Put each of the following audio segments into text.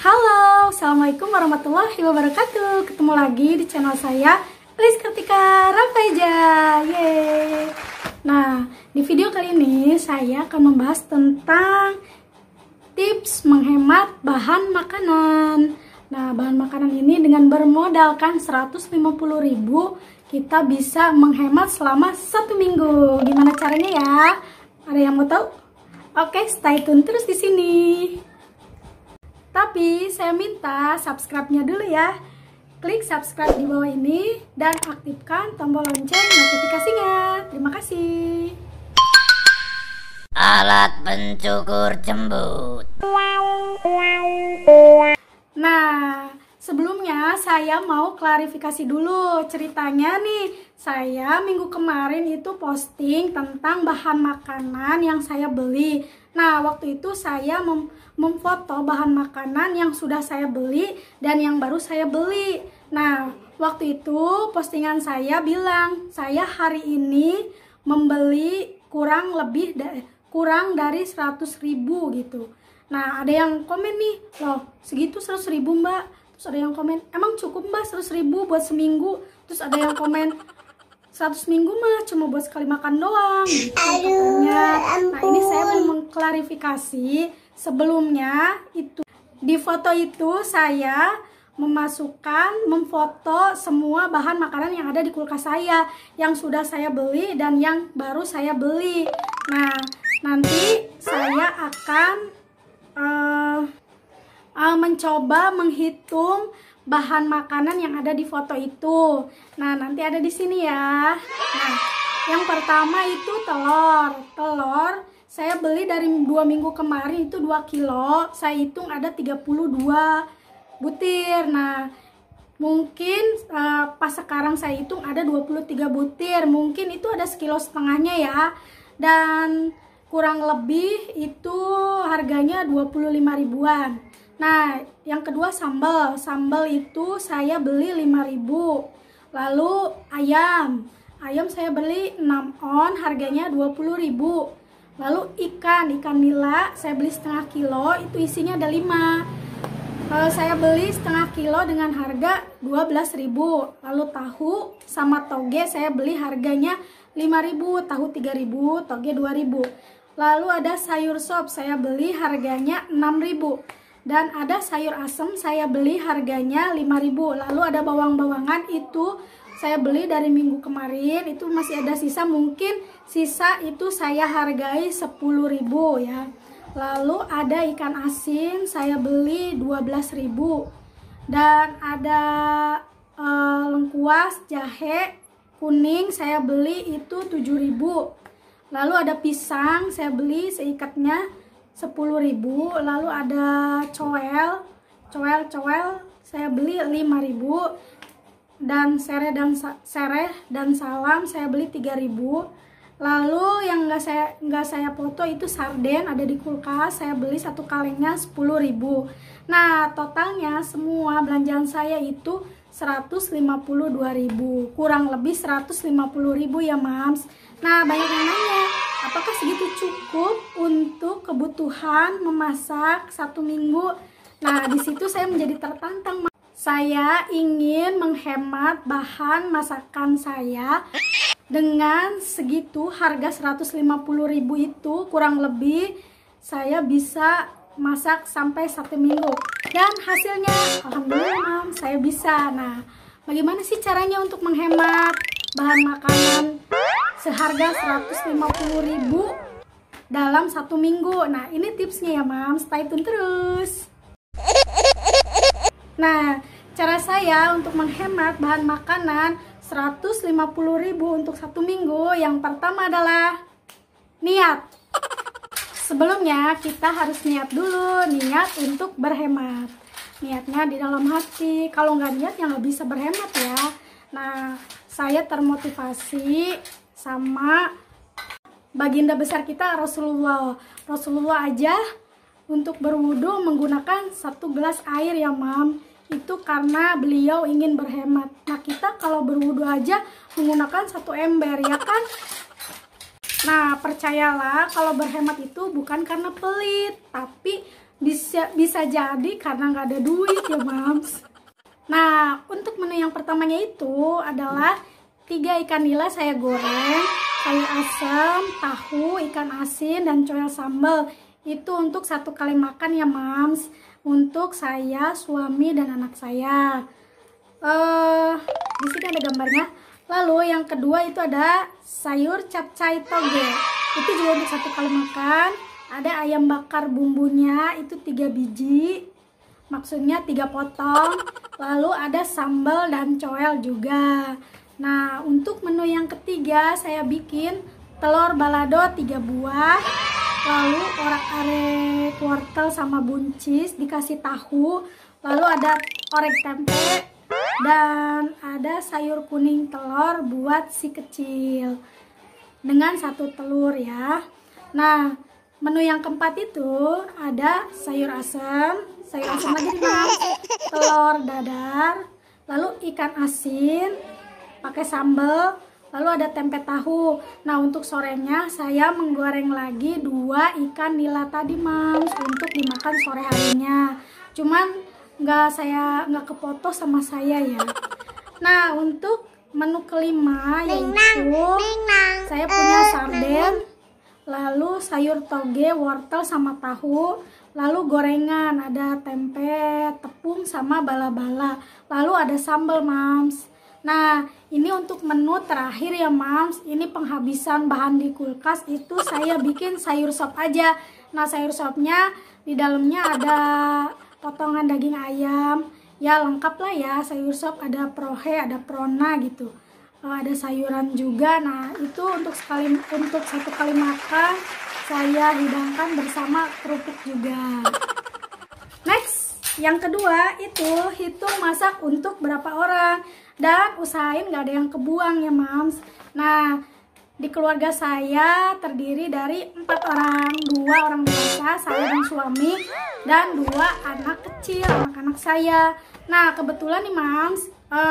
Halo, Assalamualaikum warahmatullahi wabarakatuh. Ketemu lagi di channel saya, Lilis Kartika Rafaeja. Yeay. Nah, di video kali ini saya akan membahas tentang tips menghemat bahan makanan. Nah, bahan makanan ini dengan bermodalkan 150.000 kita bisa menghemat selama 1 minggu. Gimana caranya ya? Ada yang mau tahu? Oke, stay tune terus di sini. Tapi saya minta subscribe-nya dulu ya. Klik subscribe di bawah ini dan aktifkan tombol lonceng notifikasinya. Terima kasih. Alat pencukur jembut. Nah, sebelumnya saya mau klarifikasi dulu ceritanya nih. Saya minggu kemarin itu posting tentang bahan makanan yang saya beli. Nah, waktu itu saya memfoto bahan makanan yang sudah saya beli dan yang baru saya beli. Nah, waktu itu postingan saya bilang, saya hari ini membeli kurang dari 100.000 gitu. Nah, ada yang komen nih, loh segitu 100.000 mbak. Terus ada yang komen, emang cukup mbak 100.000 buat seminggu? Terus ada yang komen, 100 minggu mah cuma buat sekali makan doang gitu katanya. Nah, ini saya mau mengklarifikasi. Sebelumnya itu di foto itu saya memfoto semua bahan makanan yang ada di kulkas saya, yang sudah saya beli dan yang baru saya beli. Nah, nanti saya akan mencoba menghitung bahan makanan yang ada di foto itu. Nah, nanti ada di sini ya. Nah, yang pertama itu telur. Telur saya beli dari 2 minggu kemarin itu 2 kilo. Saya hitung ada 32 butir. Nah, mungkin pas sekarang saya hitung ada 23 butir. Mungkin itu ada 1,5 kg ya. Dan kurang lebih itu harganya 25 ribuan. Nah, yang kedua sambal. Sambal itu saya beli 5.000. Lalu ayam. Ayam saya beli 6 on, harganya 20.000. Lalu ikan nila saya beli setengah kilo, itu isinya ada 5. Saya beli setengah kilo dengan harga 12.000. Lalu tahu sama toge saya beli harganya 5.000, tahu 3.000, toge 2.000. Lalu ada sayur sop saya beli harganya 6.000. Dan ada sayur asem saya beli harganya 5.000. Lalu ada bawang-bawangan itu saya beli dari minggu kemarin, itu masih ada sisa, mungkin sisa itu saya hargai 10.000 ya. Lalu ada ikan asin saya beli 12.000. Dan ada lengkuas jahe kuning saya beli itu 7.000. Lalu ada pisang saya beli seikatnya 10.000. Lalu ada coel saya beli 5.000. Dan sereh dan salam saya beli 3.000. Lalu yang nggak saya foto itu sarden ada di kulkas, saya beli 1 kalengnya 10.000. Nah, totalnya semua belanjaan saya itu 152.000, kurang lebih 150.000 ya mams. Nah, banyak yang nanya, apakah segitu cukup untuk kebutuhan memasak 1 minggu? Nah, di situ saya menjadi tertantang. Saya ingin menghemat bahan masakan saya dengan segitu harga 150.000 itu, kurang lebih saya bisa masak sampai 1 minggu. Dan hasilnya alhamdulillah saya bisa. Nah, bagaimana sih caranya untuk menghemat bahan makanan seharga 150.000 dalam 1 minggu? Nah, ini tipsnya ya mam, stay tune terus. Nah, cara saya untuk menghemat bahan makanan 150.000 untuk 1 minggu, yang pertama adalah niat. Sebelumnya kita harus niat dulu, niat untuk berhemat. Niatnya di dalam hati, kalau nggak niat ya nggak bisa berhemat ya. Nah, saya termotivasi sama baginda besar kita Rasulullah. Rasulullah aja untuk berwudu menggunakan 1 gelas air ya mam. Itu karena beliau ingin berhemat. Nah, kita kalau berwudu aja menggunakan 1 ember ya kan. Nah, percayalah kalau berhemat itu bukan karena pelit, tapi bisa jadi karena nggak ada duit ya Mams. Nah, untuk menu yang pertamanya itu adalah 3 ikan nila saya goreng, sayur asam, tahu, ikan asin, dan coel sambal. Itu untuk 1 kali makan ya Mams, untuk saya, suami, dan anak saya. Di sini ada gambarnya. Lalu yang kedua itu ada sayur capcay toge. Itu juga untuk 1 kali makan. Ada ayam bakar bumbunya, itu 3 biji. Maksudnya 3 potong. Lalu ada sambal dan coel juga. Nah, untuk menu yang ketiga saya bikin telur balado 3 buah. Lalu orak-arik wortel sama buncis dikasih tahu. Lalu ada orek tempe dan ada sayur kuning telur buat si kecil. Dengan 1 telur ya. Nah, menu yang keempat itu ada sayur asam lagi nih Mams, telur dadar, lalu ikan asin pakai sambal, lalu ada tempe tahu. Nah, untuk sorenya saya menggoreng lagi 2 ikan nila tadi Mams untuk dimakan sore harinya. Cuman nggak kefoto sama saya ya. Nah, untuk menu kelima yaitu saya punya sarden, lalu sayur toge, wortel sama tahu, lalu gorengan, ada tempe, tepung sama bala-bala, lalu ada sambal Mams. Nah, ini untuk menu terakhir ya Mams. Ini penghabisan bahan di kulkas, itu saya bikin sayur sop aja. Nah, sayur sopnya di dalamnya ada potongan daging ayam. Ya lengkap lah ya, sayur sop ada prohe, ada prona gitu. Ada sayuran juga. Nah, itu untuk 1 kali makan saya hidangkan bersama kerupuk juga. Next, yang kedua itu hitung masak untuk berapa orang dan usahain nggak ada yang kebuang ya Mams. Nah, di keluarga saya terdiri dari 4 orang, 2 orang dewasa, saya dan suami, dan 2 anak kecil, anak-anak saya. Nah, kebetulan nih Mams,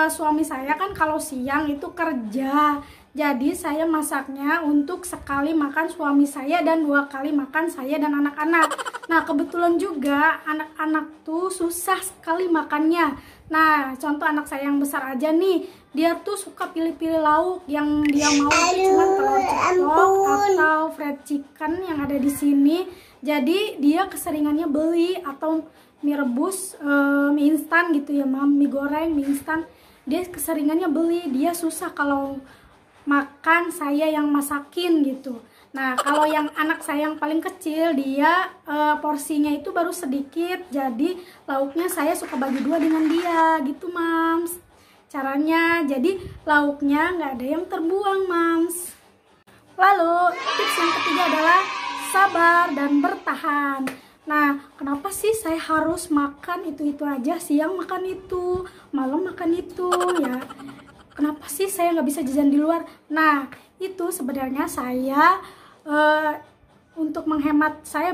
suami saya kan kalau siang itu kerja, jadi saya masaknya untuk sekali makan suami saya dan 2 kali makan saya dan anak-anak. Nah, kebetulan juga anak-anak tuh susah sekali makannya. Nah, contoh anak saya yang besar aja nih, dia tuh suka pilih-pilih lauk yang dia mau, cuma telur ceplok atau fried chicken yang ada di sini. Jadi dia keseringannya beli atau mie rebus, mie instan gitu ya Mam, mie goreng, mie instan. Dia keseringannya beli, dia susah kalau makan saya yang masakin gitu. Nah, kalau yang anak saya yang paling kecil, dia porsinya itu baru sedikit, jadi lauknya saya suka bagi 2 dengan dia gitu Mams. Caranya, jadi lauknya nggak ada yang terbuang Mams. Lalu tips yang ketiga adalah sabar dan bertahan. Nah, kenapa sih saya harus makan itu aja, siang makan itu, malam makan itu ya? Kenapa sih saya nggak bisa jajan di luar? Nah, itu sebenarnya saya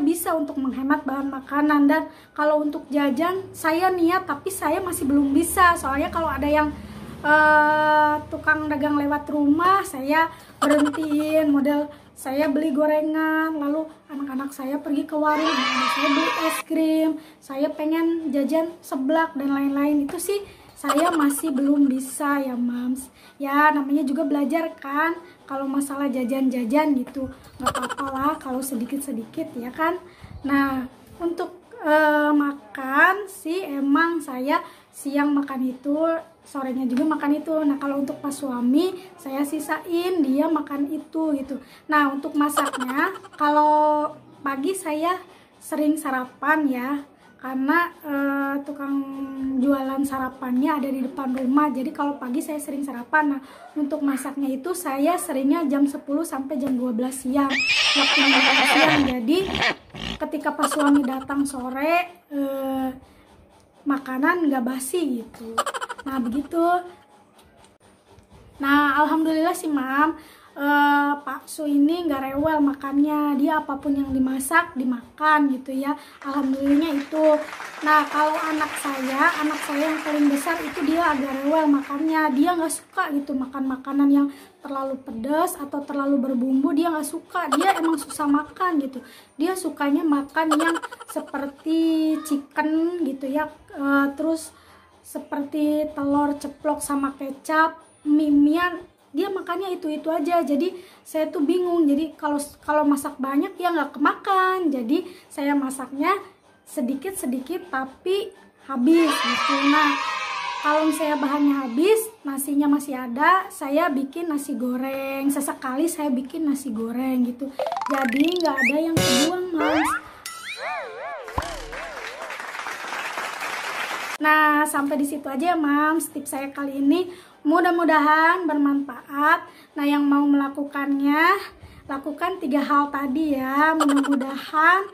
bisa untuk menghemat bahan makanan. Dan kalau untuk jajan saya niat, tapi saya masih belum bisa. Soalnya kalau ada yang tukang dagang lewat rumah, saya berhentiin, model saya beli gorengan, lalu anak-anak saya pergi ke warung, anak-anak saya beli es krim, saya pengen jajan seblak dan lain-lain. Itu sih saya masih belum bisa ya Mams. Ya namanya juga belajar kan, kalau masalah jajan-jajan gitu nggak apa-apa lah kalau sedikit-sedikit ya kan. Nah, untuk makan sih emang saya siang makan itu, sorenya juga makan itu. Nah, kalau untuk pas suami saya sisain, dia makan itu gitu. Nah, untuk masaknya kalau pagi saya sering sarapan ya, karena tukang jualan sarapannya ada di depan rumah. Jadi kalau pagi saya sering sarapan. Nah, untuk masaknya itu saya seringnya jam 10 sampai jam 12 siang. Waktu makan siang. Jadi ketika pas suami datang sore, makanan nggak basi gitu. Nah, begitu. Nah, alhamdulillah sih Mam, Pak Su ini nggak rewel makannya, dia apapun yang dimasak dimakan gitu ya, alhamdulillahnya itu. Nah kalau anak saya yang paling besar itu dia agak rewel makannya, dia nggak suka gitu makan makanan yang terlalu pedas atau terlalu berbumbu, dia nggak suka, dia emang susah makan gitu. Dia sukanya makan yang seperti chicken gitu ya, terus seperti telur ceplok sama kecap, mie-mian, dia makannya itu aja. Jadi saya tuh bingung, jadi kalau masak banyak ya nggak kemakan, jadi saya masaknya sedikit tapi habis gitu. Nah kalau misalnya bahannya habis, nasinya masih ada, saya bikin nasi goreng, sesekali saya bikin nasi goreng gitu, jadi nggak ada yang kebuang Mas. Nah sampai di situ aja ya Mams tips saya kali ini. Mudah-mudahan bermanfaat. Nah yang mau melakukannya, lakukan 3 hal tadi ya. Mudah-mudahan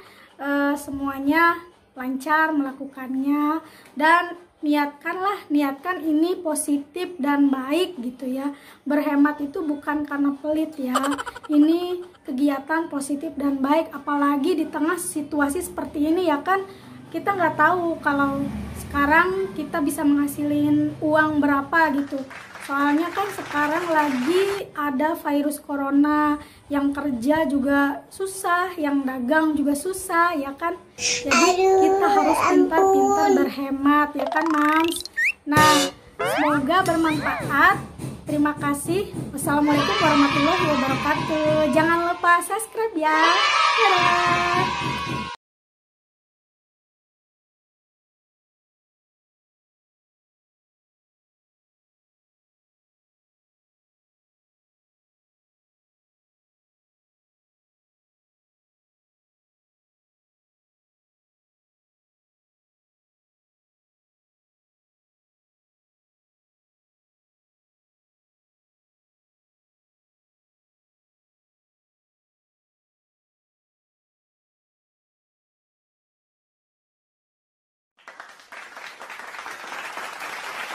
semuanya lancar melakukannya. Dan niatkan ini positif dan baik gitu ya. Berhemat itu bukan karena pelit ya. Ini kegiatan positif dan baik. Apalagi di tengah situasi seperti ini ya kan. Kita nggak tahu kalau sekarang kita bisa menghasilin uang berapa gitu. Soalnya kan sekarang lagi ada virus corona, yang kerja juga susah, yang dagang juga susah ya kan. Jadi kita harus pintar-pintar berhemat ya kan Mams. Nah semoga bermanfaat. Terima kasih. Wassalamualaikum warahmatullahi wabarakatuh. Jangan lupa subscribe ya. Dadah.